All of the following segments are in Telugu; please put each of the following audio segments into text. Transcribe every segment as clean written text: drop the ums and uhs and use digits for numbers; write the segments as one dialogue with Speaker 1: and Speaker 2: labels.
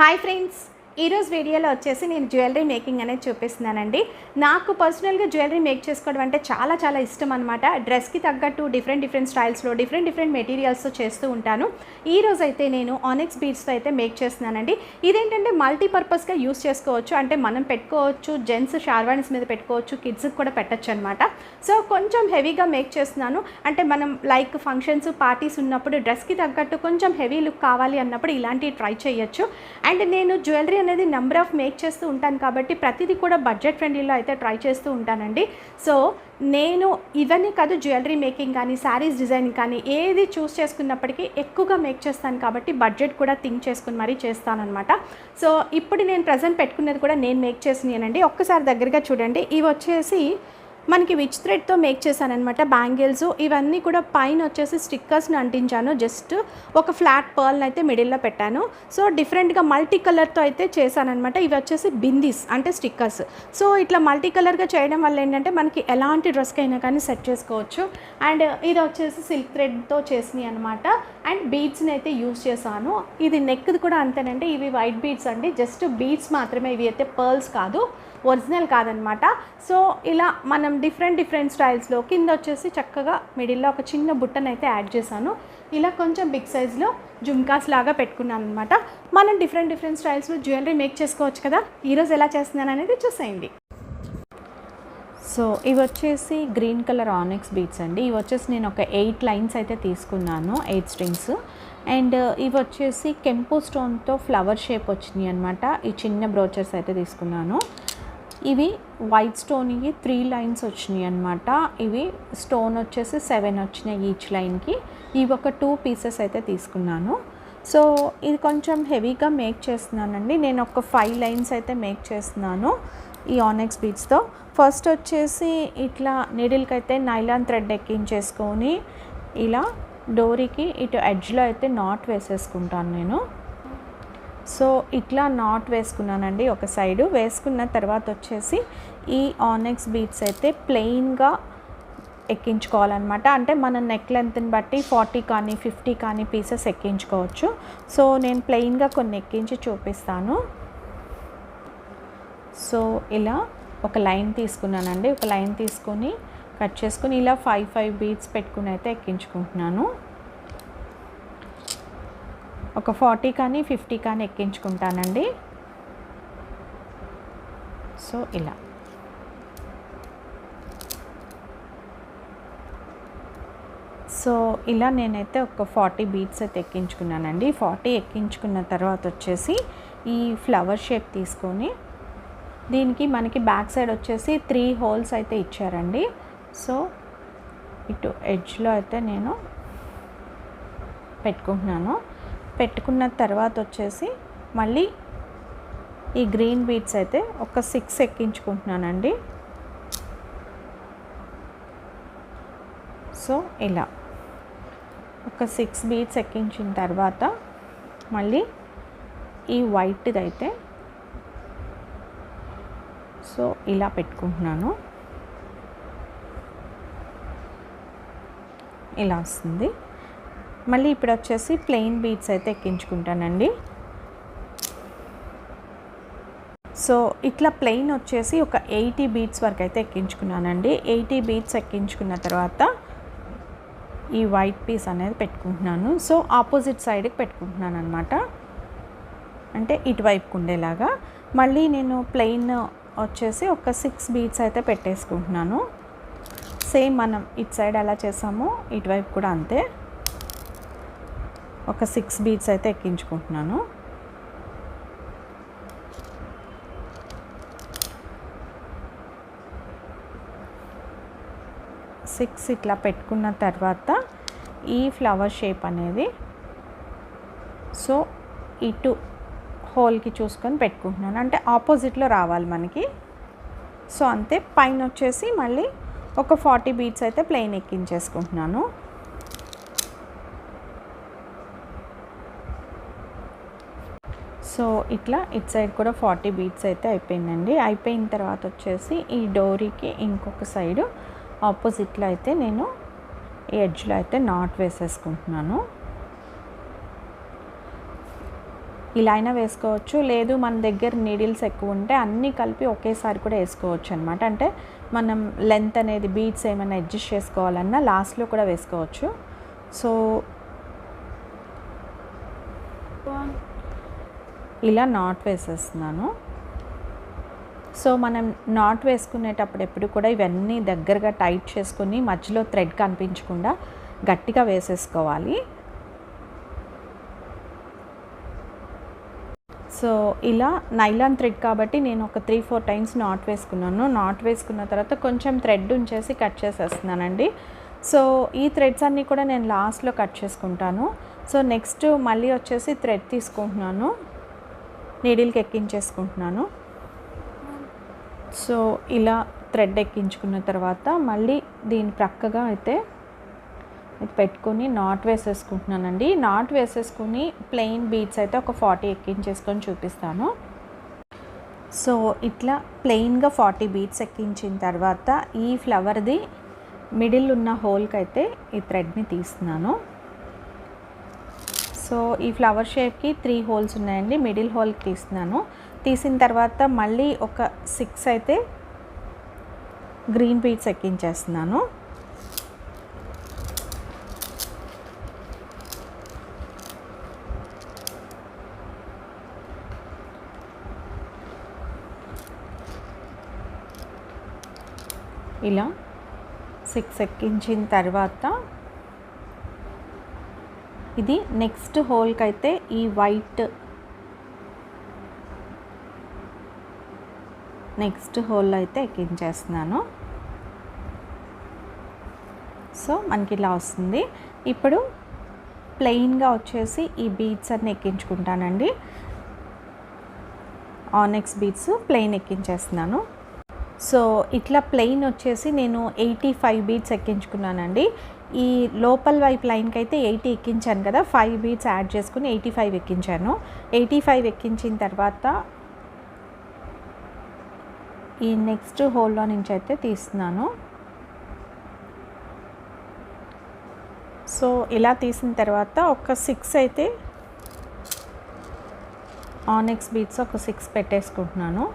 Speaker 1: హాయ్ ఫ్రెండ్స్, ఈరోజు వీడియోలో వచ్చేసి నేను జ్యువెలరీ మేకింగ్ అనేది చూపిస్తున్నానండి. నాకు పర్సనల్గా జ్యువెలరీ మేక్ చేసుకోవడం అంటే చాలా ఇష్టం అనమాట. డ్రెస్కి తగ్గట్టు డిఫరెంట్ స్టైల్స్లో డిఫరెంట్ మెటీరియల్స్తో చేస్తూ ఉంటాను. ఈరోజు అయితే నేను ఆనిక్స్ బీడ్స్తో అయితే మేక్ చేస్తున్నానండి. ఇదేంటంటే మల్టీపర్పస్గా యూస్ చేసుకోవచ్చు. అంటే మనం పెట్టుకోవచ్చు, జెంట్స్ షార్వాణీస్ మీద పెట్టుకోవచ్చు, కిడ్స్కి కూడా పెట్టచ్చు అనమాట. సో కొంచెం హెవీగా మేక్ చేస్తున్నాను. అంటే మనం లైక్ ఫంక్షన్స్, పార్టీస్ ఉన్నప్పుడు డ్రెస్కి తగ్గట్టు కొంచెం హెవీ లుక్ కావాలి అన్నప్పుడు ఇలాంటివి ట్రై చేయొచ్చు. అండ్ నేను జ్యువెలరీ అనేది నెంబర్ ఆఫ్ మేక్ చేస్తూ ఉంటాను కాబట్టి ప్రతిదీ కూడా బడ్జెట్ ఫ్రెండ్లీలో అయితే ట్రై చేస్తూ ఉంటానండి. సో నేను ఇవన్నీ కాదు, జ్యువెలరీ మేకింగ్ కానీ శారీస్ డిజైనింగ్ కానీ ఏది చూస్ చేసుకున్నప్పటికీ ఎక్కువగా మేక్ చేస్తాను కాబట్టి బడ్జెట్ కూడా థింక్ చేసుకుని మరీ చేస్తానన్నమాట. సో ఇప్పుడు నేను ప్రజెంట్ పెట్టుకునేది కూడా నేను మేక్ చేసినానండి. ఒక్కసారి దగ్గరగా చూడండి. ఇవి వచ్చేసి మనకి విచ్ థ్రెడ్తో మేక్ చేశానమాట. బ్యాంగిల్స్ ఇవన్నీ కూడా పైన వచ్చేసి స్టిక్కర్స్ని అంటించాను. జస్ట్ ఒక ఫ్లాట్ పర్ల్ని అయితే మిడిల్లో పెట్టాను. సో డిఫరెంట్గా మల్టీ కలర్తో అయితే చేశానమాట. ఇవి వచ్చేసి బిందీస్ అంటే స్టిక్కర్స్. సో ఇట్లా మల్టీ కలర్గా చేయడం వల్ల ఏంటంటే మనకి ఎలాంటి డ్రెస్కి అయినా కానీ సెట్ చేసుకోవచ్చు. అండ్ ఇది వచ్చేసి సిల్క్ థ్రెడ్తో చేసినాయి అనమాట. అండ్ బీడ్స్ని అయితే యూజ్ చేశాను. ఇది నెక్ది కూడా అంతేనండి. ఇవి వైట్ బీడ్స్ అండి, జస్ట్ బీడ్స్ మాత్రమే. ఇవి అయితే పర్ల్స్ కాదు, ఒరిజినల్ కాదనమాట. సో ఇలా మనం డిఫరెంట్ స్టైల్స్లో కింద వచ్చేసి చక్కగా మిడిల్లో ఒక చిన్న బుట్టను అయితే యాడ్ చేశాను. ఇలా కొంచెం బిగ్ సైజ్లో జుమ్కాస్ లాగా పెట్టుకున్నాను అనమాట. మనం డిఫరెంట్ స్టైల్స్లో జ్యువెలరీ మేక్ చేసుకోవచ్చు కదా. ఈరోజు ఎలా చేస్తున్నాను అనేది చూసేయండి. సో ఇవి వచ్చేసి గ్రీన్ కలర్ ఆనిక్స్ బీడ్స్ అండి. ఇవి వచ్చేసి నేను ఒక 8 లైన్స్ అయితే తీసుకున్నాను, 8 స్ట్రింగ్స్. అండ్ ఇవి వచ్చేసి కెంపు స్టోన్తో ఫ్లవర్ షేప్ వచ్చినాయి అనమాట. ఈ చిన్న బ్రోచర్స్ అయితే తీసుకున్నాను. ఇవి వైట్ స్టోన్కి 3 లైన్స్ వచ్చినాయి అనమాట. ఇవి స్టోన్ వచ్చేసి 7 వచ్చినాయి ఈచ్ లైన్కి. ఇవి ఒక 2 పీసెస్ అయితే తీసుకున్నాను. సో ఇది కొంచెం హెవీగా మేక్ చేస్తున్నానండి. నేను ఒక 5 లైన్స్ అయితే మేక్ చేస్తున్నాను ఈ ఆనిక్స్ బీడ్స్తో. ఫస్ట్ వచ్చేసి ఇట్లా నీడిల్కి అయితే నైలాన్ థ్రెడ్ ఎక్కించేసుకొని ఇలా డోరీకి ఇటు ఎడ్జ్లో అయితే నాట్ వేసేసుకుంటాను నేను. సో ఇట్లా నాట్ వేసుకున్నానండి ఒక సైడు. వేసుకున్న తర్వాత వచ్చేసి ఈ ఆనిక్స్ బీడ్స్ అయితే ప్లెయిన్గా ఎక్కించుకోవాలన్నమాట. అంటే మన నెక్ లెంత్ని బట్టి 40 కానీ 50 కానీ పీసెస్ ఎక్కించుకోవచ్చు. సో నేను ప్లెయిన్గా కొన్ని ఎక్కించి చూపిస్తాను. సో ఇలా ఒక లైన్ తీసుకున్నానండి. ఒక లైన్ తీసుకొని కట్ చేసుకొని ఇలా 5 బీడ్స్ పెట్టుకుని అయితే ఎక్కించుకుంటున్నాను. ఒక 40 కానీ 50 కానీ ఎక్కించుకుంటానండి. సో ఇలా నేనైతే ఒక 40 బీడ్స్ అయితే ఎక్కించుకున్నానండి. 40 ఎక్కించుకున్న తర్వాత వచ్చేసి ఈ ఫ్లవర్ షేప్ తీసుకొని దీనికి మనకి బ్యాక్ సైడ్ వచ్చేసి 3 హోల్స్ అయితే ఇచ్చారండి. సో ఇటు ఎడ్జ్లో అయితే నేను పెట్టుకుంటున్నాను. పెట్టుకున్న తర్వాత వచ్చేసి మళ్ళీ ఈ గ్రీన్ బీడ్స్ అయితే ఒక 6 ఎక్కించుకుంటున్నానండి. సో ఇలా ఒక 6 బీడ్స్ ఎక్కించిన తర్వాత మళ్ళీ ఈ వైట్ది అయితే సో ఇలా పెట్టుకుంటున్నాను. ఇలా వస్తుంది. మళ్ళీ ఇప్పుడు వచ్చేసి ప్లెయిన్ బీడ్స్ అయితే ఎక్కించుకుంటానండి. సో ఇట్లా ప్లెయిన్ వచ్చేసి ఒక 80 బీడ్స్ వరకు అయితే ఎక్కించుకున్నానండి. 80 బీడ్స్ ఎక్కించుకున్న తర్వాత ఈ వైట్ పీస్ అనేది పెట్టుకుంటున్నాను. సో ఆపోజిట్ సైడ్కి పెట్టుకుంటున్నాను అనమాట, అంటే ఇటువైపుకు ఉండేలాగా. మళ్ళీ నేను ప్లెయిన్ వచ్చేసి ఒక 6 బీడ్స్ అయితే పెట్టేసుకుంటున్నాను. సేమ్ మనం ఇటు సైడ్ ఎలా చేసామో ఇటువైపు కూడా అంతే. ఒక 6 బీడ్స్ అయితే ఎక్కించుకుంటున్నాను. సిక్స్ ఇట్లా పెట్టుకున్న తర్వాత ఈ ఫ్లవర్ షేప్ అనేది సో ఇటు హోల్కి చూసుకొని పెట్టుకుంటున్నాను, అంటే ఆపోజిట్లో రావాలి మనకి. సో అంతే. పైన వచ్చేసి మళ్ళీ ఒక 40 బీడ్స్ అయితే ప్లెయిన్ ఎక్కించేసుకుంటున్నాను. సో ఇట్లా ఇటు సైడ్ కూడా 40 బీడ్స్ అయితే అయిపోయిందండి. అయిపోయిన తర్వాత వచ్చేసి ఈ డోరీకి ఇంకొక సైడు ఆపోజిట్లో అయితే నేను ఈ ఎడ్జ్లో అయితే నాట్ వేసేసుకుంటున్నాను. ఇలా అయినా వేసుకోవచ్చు, లేదు మన దగ్గర నీడిల్స్ ఎక్కువ ఉంటే అన్నీ కలిపి ఒకేసారి కూడా వేసుకోవచ్చు అనమాట. అంటే మనం లెంత్ అనేది బీడ్స్ ఏమైనా అడ్జస్ట్ చేసుకోవాలన్నా లాస్ట్లో కూడా వేసుకోవచ్చు. సో ఇలా నాట్ వేసేస్తున్నాను. సో మనం నాట్ వేసుకునేటప్పుడు ఎప్పుడు కూడా ఇవన్నీ దగ్గరగా టైట్ చేసుకొని మధ్యలో థ్రెడ్ కనిపించకుండా గట్టిగా వేసేసుకోవాలి. సో ఇలా నైలాన్ థ్రెడ్ కాబట్టి నేను ఒక 3-4 టైమ్స్ నాట్ వేసుకున్నాను. నాట్ వేసుకున్న తర్వాత కొంచెం థ్రెడ్ ఉంచేసి కట్ చేసేస్తున్నానండి. సో ఈ థ్రెడ్స్ అన్నీ కూడా నేను లాస్ట్లో కట్ చేసుకుంటాను. సో నెక్స్ట్ మళ్ళీ వచ్చేసి థ్రెడ్ తీసుకుంటున్నాను, నీడిల్కి ఎక్కించేసుకుంటున్నాను. సో ఇలా థ్రెడ్ ఎక్కించుకున్న తర్వాత మళ్ళీ దీని ప్రక్కగా అయితే పెట్టుకొని నాట్ వేసేసుకుంటున్నానండి. నాట్ వేసేసుకుని ప్లెయిన్ బీడ్స్ అయితే ఒక 40 ఎక్కించేసుకొని చూపిస్తాను. సో ఇట్లా ప్లెయిన్గా 40 బీడ్స్ ఎక్కించిన తర్వాత ఈ ఫ్లవర్ది మిడిల్ ఉన్న హోల్కి అయితే ఈ థ్రెడ్ని తీస్తున్నాను. సో ఈ ఫ్లవర్ షేప్కి 3 హోల్స్ ఉన్నాయండి, మిడిల్ హోల్కి తీస్తున్నాను. తీసిన తర్వాత మళ్ళీ ఒక 6 అయితే గ్రీన్ బీడ్స్ ఎక్కించేస్తున్నాను. ఇలా 6 ఎక్కించిన తర్వాత ఇది నెక్స్ట్ హోల్కి అయితే ఈ వైట్ నెక్స్ట్ హోల్ అయితే ఎక్కించేస్తున్నాను. సో మనకి ఇలా వస్తుంది. ఇప్పుడు ప్లెయిన్గా వచ్చేసి ఈ బీడ్స్ అన్ని ఎక్కించుకుంటానండి. ఆనెక్స్ బీడ్స్ ప్లెయిన్ ఎక్కించేస్తున్నాను. సో ఇట్లా ప్లెయిన్ వచ్చేసి నేను 85 బీడ్స్ ఎక్కించుకున్నానండి. ఈ లోపల వైపు లైన్కి అయితే 80 ఎక్కించాను కదా, 5 బీడ్స్ యాడ్ చేసుకుని 85 ఎక్కించాను. 85 ఎక్కించిన తర్వాత ఈ నెక్స్ట్ హోల్లో నుంచి అయితే తీస్తున్నాను. సో ఇలా తీసిన తర్వాత ఒక 6 అయితే ఆనెక్స్ బీడ్స్ ఒక 6 పెట్టేసుకుంటున్నాను.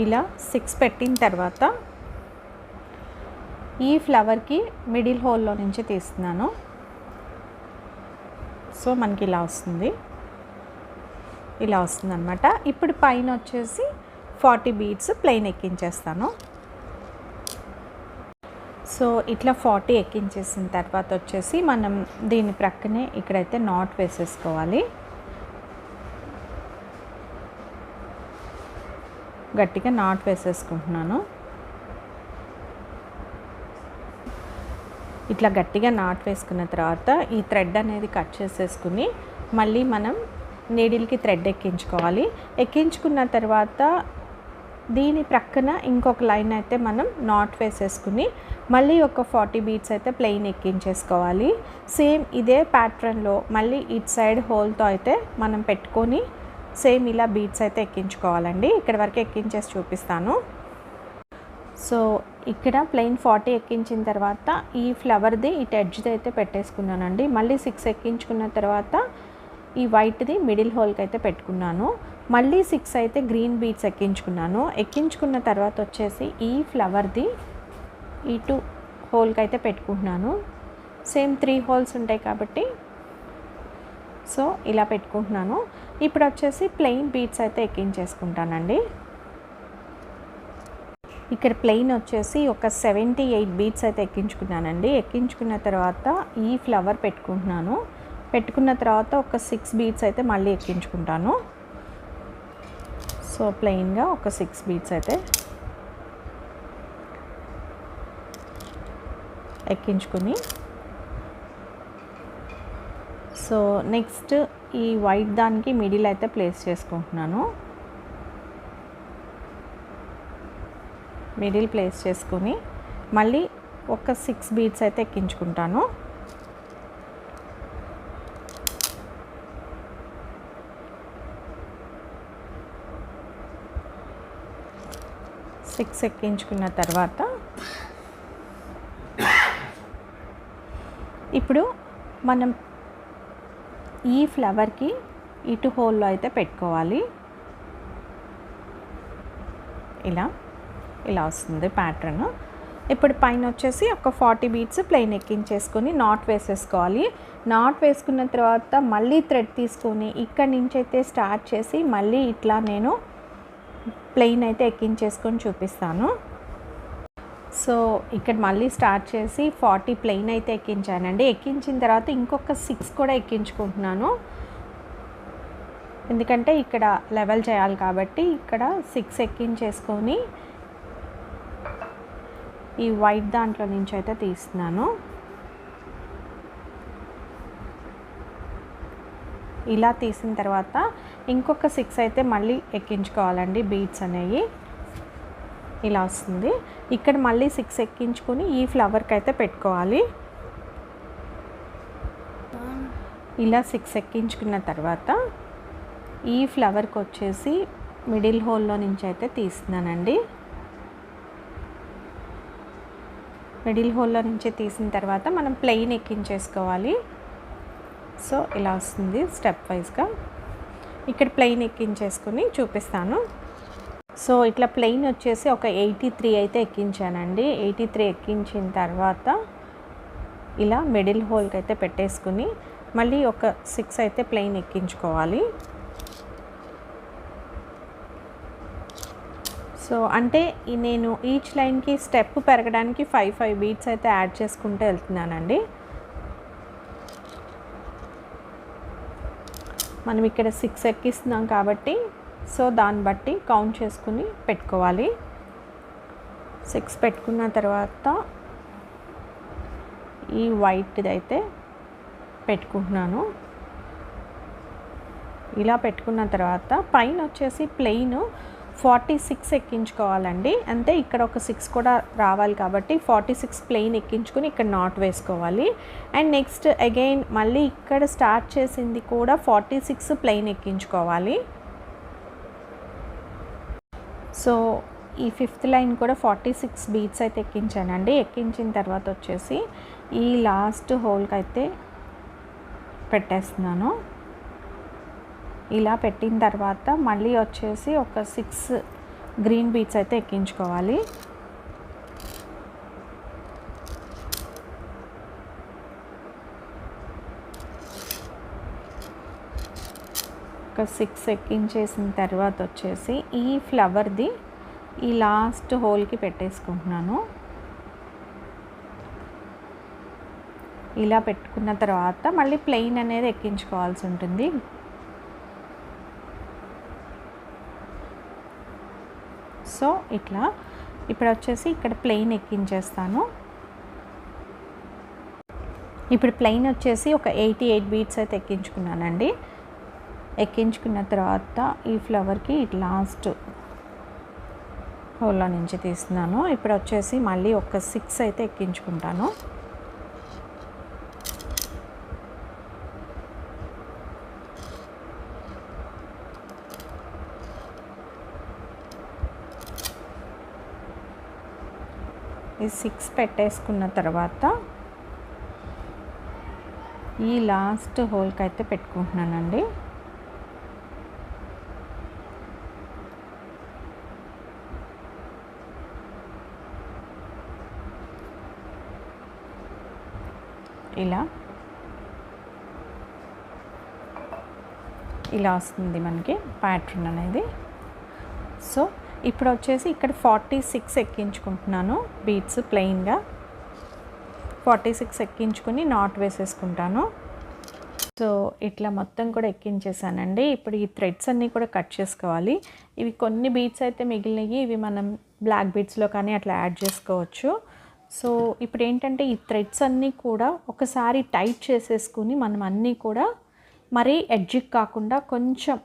Speaker 1: ఇలా 6 పెట్టిన తర్వాత ఈ ఫ్లవర్కి మిడిల్ హోల్లో నుంచి తీస్తున్నాను. సో మనకి ఇలా వస్తుంది, ఇలా వస్తుంది అనమాట. ఇప్పుడు పైన వచ్చేసి 40 బీడ్స్ ప్లెయిన్ ఎక్కించేస్తాను. సో ఇట్లా 40 ఎక్కించేసిన తర్వాత వచ్చేసి మనం దీని ప్రక్కనే ఇక్కడైతే నాట్ వేసేసుకోవాలి. గట్టిగా నాట్ వేసేసుకుంటున్నాను. ఇట్లా గట్టిగా నాట్ వేసుకున్న తర్వాత ఈ థ్రెడ్ అనేది కట్ చేసేసుకుని మళ్ళీ మనం నీడిల్కి థ్రెడ్ ఎక్కించుకోవాలి. ఎక్కించుకున్న తర్వాత దీని ప్రక్కన ఇంకొక లైన్ అయితే మనం నాట్ వేసేసుకుని మళ్ళీ ఒక 40 బీడ్స్ అయితే ప్లెయిన్ ఎక్కించేసుకోవాలి. సేమ్ ఇదే ప్యాటర్న్లో మళ్ళీ ఇటు సైడ్ హోల్తో అయితే మనం పెట్టుకొని సేమ్ ఇలా బీడ్స్ అయితే ఎక్కించుకోవాలండి. ఇక్కడ వరకు ఎక్కించేసి చూపిస్తాను. సో ఇక్కడ ప్లెయిన్ 40 ఎక్కించిన తర్వాత ఈ ఫ్లవర్ది ఇటు ఎడ్జ్ది అయితే పెట్టేసుకున్నానండి. మళ్ళీ 6 ఎక్కించుకున్న తర్వాత ఈ వైట్ది మిడిల్ హోల్కి అయితే పెట్టుకున్నాను. మళ్ళీ 6 అయితే గ్రీన్ బీడ్స్ ఎక్కించుకున్నాను. ఎక్కించుకున్న తర్వాత వచ్చేసి ఈ ఫ్లవర్ది ఇటు హోల్కి అయితే పెట్టుకుంటున్నాను. సేమ్ 3 హోల్స్ ఉంటాయి కాబట్టి సో ఇలా పెట్టుకుంటున్నాను. ఇప్పుడు వచ్చేసి ప్లెయిన్ బీడ్స్ అయితే ఎక్కించేసుకుంటానండి. ఇక్కడ ప్లెయిన్ వచ్చేసి ఒక 78 బీడ్స్ అయితే ఎక్కించుకున్నానండి. ఎక్కించుకున్న తర్వాత ఈ ఫ్లవర్ పెట్టుకుంటున్నాను. పెట్టుకున్న తర్వాత ఒక 6 బీడ్స్ అయితే మళ్ళీ ఎక్కించుకుంటాను. సో ప్లెయిన్గా ఒక 6 బీడ్స్ అయితే ఎక్కించుకుని సో నెక్స్ట్ ఈ వైట్ దానికి మిడిల్ అయితే ప్లేస్ చేసుకుంటున్నాను. మిడిల్ ప్లేస్ చేసుకుని మళ్ళీ ఒక 6 బీడ్స్ అయితే ఎక్కించుకుంటాను. సిక్స్ ఎక్కించుకున్న తర్వాత ఇప్పుడు మనం ఈ ఫ్లవర్కి ఇటు హోల్లో అయితే పెట్టుకోవాలి. ఇలా ఇలా వస్తుంది ప్యాటర్న్. ఇప్పుడు పైన వచ్చేసి ఒక 40 బీడ్స్ ప్లెయిన్ ఎక్కించేసుకొని నాట్ వేసేసుకోవాలి. నాట్ వేసుకున్న తర్వాత మళ్ళీ థ్రెడ్ తీసుకొని ఇక్కడి నుంచి అయితే స్టార్ట్ చేసి మళ్ళీ ఇట్లా నేను ప్లెయిన్ అయితే ఎక్కించేసుకొని చూపిస్తాను. సో ఇక్కడ మళ్ళీ స్టార్ట్ చేసి 40 ప్లెయిన్ అయితే ఎక్కించానండి. ఎక్కించిన తర్వాత ఇంకొక 6 కూడా ఎక్కించుకుంటున్నాను, ఎందుకంటే ఇక్కడ లెవెల్ చేయాలి కాబట్టి. ఇక్కడ 6 ఎక్కించేసుకొని ఈ వైట్ దాంట్లో నుంచి అయితే తీస్తున్నాను. ఇలా తీసిన తర్వాత ఇంకొక 6 అయితే మళ్ళీ ఎక్కించుకోవాలండి బీడ్స్ అనేవి. ఇలా వస్తుంది. ఇక్కడ మళ్ళీ 6 ఎక్కించుకొని ఈ ఫ్లవర్కి అయితే పెట్టుకోవాలి. ఇలా 6 ఎక్కించుకున్న తర్వాత ఈ ఫ్లవర్కి వచ్చేసి మిడిల్ హోల్లో నుంచి అయితే తీస్తున్నానండి. మిడిల్ హోల్లో నుంచి తీసిన తర్వాత మనం ప్లెయిన్ ఎక్కించేసుకోవాలి. సో ఇలా వస్తుంది స్టెప్ వైజ్గా. ఇక్కడ ప్లెయిన్ ఎక్కించేసుకొని చూపిస్తాను. సో ఇట్లా ప్లెయిన్ వచ్చేసి ఒక 83 అయితే ఎక్కించానండి. 83 ఎక్కించిన తర్వాత ఇలా మిడిల్ హోల్కి అయితే పెట్టేసుకుని మళ్ళీ ఒక 6 అయితే ప్లెయిన్ ఎక్కించుకోవాలి. సో అంటే నేను ఈచ్ లైన్కి స్టెప్ పెరగడానికి 5 బీడ్స్ అయితే యాడ్ చేసుకుంటూ వెళ్తున్నానండి. మనం ఇక్కడ 6 ఎక్కిస్తున్నాం కాబట్టి సో దాన్ని బట్టి కౌంట్ చేసుకుని పెట్టుకోవాలి. 6 పెట్టుకున్న తర్వాత ఈ వైట్ది అయితే పెట్టుకుంటున్నాను. ఇలా పెట్టుకున్న తర్వాత పైన వచ్చేసి ప్లెయిన్ 46 ఎక్కించుకోవాలండి. అంటే ఇక్కడ ఒక 6 కూడా రావాలి కాబట్టి 46 ప్లెయిన్ ఎక్కించుకొని ఇక్కడ నాట్ వేసుకోవాలి. అండ్ నెక్స్ట్ అగైన్ మళ్ళీ ఇక్కడ స్టార్ట్ చేసింది కూడా 46 ప్లెయిన్ ఎక్కించుకోవాలి. సో ఈ 5th లైన్ కూడా 46 బీడ్స్ అయితే ఎక్కించానండి. ఎక్కించిన తర్వాత వచ్చేసి ఈ లాస్ట్ హోల్కి అయితే పెట్టేస్తున్నాను. ఇలా పెట్టిన తర్వాత మళ్ళీ వచ్చేసి ఒక 6 గ్రీన్ బీడ్స్ అయితే ఎక్కించుకోవాలి. ఒక 6 ఎక్కించేసిన తర్వాత వచ్చేసి ఈ ఫ్లవర్ది ఈ లాస్ట్ హోల్కి పెట్టేసుకుంటున్నాను. ఇలా పెట్టుకున్న తర్వాత మళ్ళీ ప్లెయిన్ అనేది ఎక్కించుకోవాల్సి ఉంటుంది. సో ఇట్లా ఇప్పుడు వచ్చేసి ఇక్కడ ప్లెయిన్ ఎక్కించేస్తాను. ఇప్పుడు ప్లెయిన్ వచ్చేసి ఒక 88 బీడ్స్ అయితే ఎక్కించుకున్నానండి. ఎక్కించుకున్న తర్వాత ఈ ఫ్లవర్కి లాస్ట్ హోల్లో నుంచి తీస్తున్నాను. ఇప్పుడు వచ్చేసి మళ్ళీ ఒక 6 అయితే ఎక్కించుకుంటాను. ఈ 6 పెట్టేసుకున్న తర్వాత ఈ లాస్ట్ హోల్కి అయితే పెట్టుకుంటున్నానండి. ఇలా వస్తుంది మనకి ప్యాటర్న్ అనేది. సో ఇప్పుడు వచ్చేసి ఇక్కడ 46 ఎక్కించుకుంటున్నాను బీడ్స్ ప్లెయిన్గా. 46 ఎక్కించుకొని నాట్ వేసేసుకుంటాను. సో ఇట్లా మొత్తం కూడా ఎక్కించేసానండి. ఇప్పుడు ఈ థ్రెడ్స్ అన్నీ కూడా కట్ చేసుకోవాలి. ఇవి కొన్ని బీడ్స్ అయితే మిగిలినవి, ఇవి మనం బ్లాక్ బీడ్స్లో కానీ అట్లా యాడ్ చేసుకోవచ్చు. సో ఇప్పుడు ఏంటంటే ఈ థ్రెడ్స్ అన్నీ కూడా ఒకసారి టైట్ చేసేసుకుని మనం అన్నీ కూడా మరీ ఎడ్జిక్ కాకుండా కొంచెం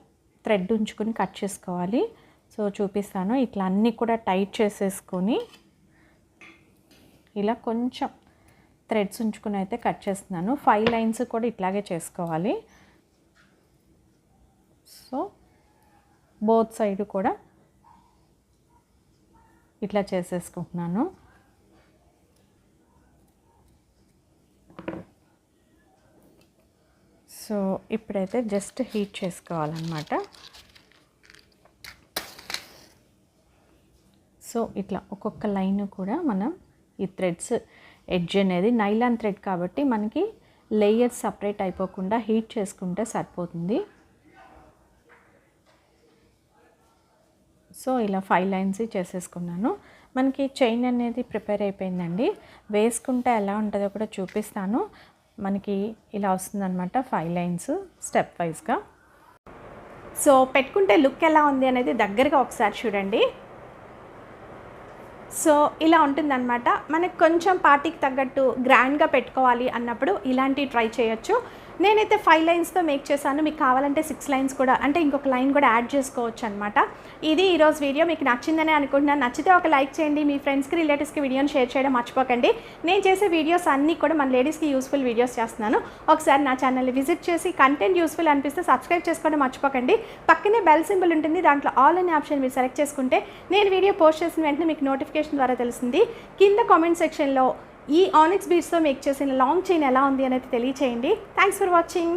Speaker 1: థ్రెడ్ ఉంచుకొని కట్ చేసుకోవాలి. సో చూపిస్తాను. ఇట్లా అన్నీ కూడా టైట్ చేసేసుకొని ఇలా కొంచెం థ్రెడ్స్ ఉంచుకుని అయితే కట్ చేస్తున్నాను. 5 లైన్స్ కూడా ఇట్లాగే చేసుకోవాలి. సో బోత్ సైడ్ కూడా ఇట్లా చేసేసుకుంటున్నాను. సో ఇప్పుడైతే జస్ట్ హీట్ చేసుకోవాలన్నమాట. సో ఇట్లా ఒక్కొక్క లైన్ కూడా మనం ఈ థ్రెడ్స్ ఎడ్జ్ అనేది నైలాన్ థ్రెడ్ కాబట్టి మనకి లేయర్స్ సపరేట్ అయిపోకుండా హీట్ చేసుకుంటే సరిపోతుంది. సో ఇలా 5 లైన్స్ చేసేసుకున్నాను. మనకి చైన్ అనేది ప్రిపేర్ అయిపోయిందండి. వేసుకుంటే ఎలా ఉంటుందో కూడా చూపిస్తాను. మనకి ఇలా వస్తుందన్నమాట 5 లైన్స్ స్టెప్ వైజ్గా. సో పెట్టుకుంటే లుక్ ఎలా ఉంది అనేది దగ్గరగా ఒకసారి చూడండి. సో ఇలా ఉంటుందన్నమాట. మనకు కొంచెం పార్టీకి తగ్గట్టు గ్రాండ్గా పెట్టుకోవాలి అన్నప్పుడు ఇలాంటివి ట్రై చేయొచ్చు. నేనైతే 5 లైన్స్తో మేక్ చేశాను. మీకు కావాలంటే 6 లైన్స్ కూడా, అంటే ఇంకొక లైన్ కూడా యాడ్ చేసుకోవచ్చు అనమాట. ఇది ఈరోజు వీడియో మీకు నచ్చిందని అనుకుంటున్నాను. నచ్చితే ఒక లైక్ చేయండి. మీ ఫ్రెండ్స్కి రిలేటివ్స్కి వీడియోని షేర్ చేయడం మర్చిపోకండి. నేను చేసే వీడియోస్ అన్నీ కూడా మన లేడీస్కి యూస్ఫుల్ వీడియోస్ చేస్తున్నాను. ఒకసారి నా ఛానల్ని విజిట్ చేసి కంటెంట్ యూస్ఫుల్ అనిపిస్తే సబ్స్క్రైబ్ చేసుకోవడం మర్చిపోకండి. పక్కనే బెల్ సింబల్ ఉంటుంది, దాంట్లో ఆల్ అనే ఆప్షన్ మీరు సెలెక్ట్ చేసుకుంటే నేను వీడియో పోస్ట్ చేసిన వెంటనే మీకు నోటిఫికేషన్ ద్వారా తెలుస్తుంది. కింద కామెంట్ సెక్షన్లో ఈ ఆనిక్స్ బీడ్స్తో మేక్ చేసిన లాంగ్ చైన్ ఎలా ఉంది అనేది తెలియచేయండి. Thanks for watching.